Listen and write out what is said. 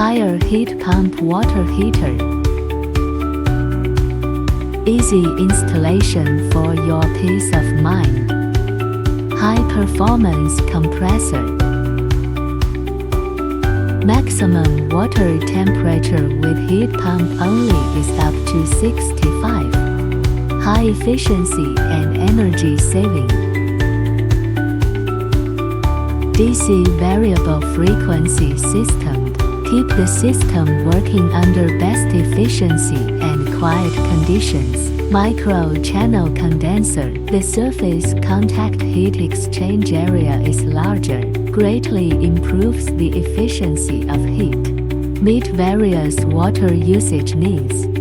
Fire heat pump water heater. Easy installation for your peace of mind. High performance compressor. Maximum water temperature with heat pump only is up to 65. High efficiency and energy saving. DC variable frequency system. Keep the system working under best efficiency and quiet conditions. Micro-channel condenser. The surface contact heat exchange area is larger, greatly improves the efficiency of heat. Meet various water usage needs.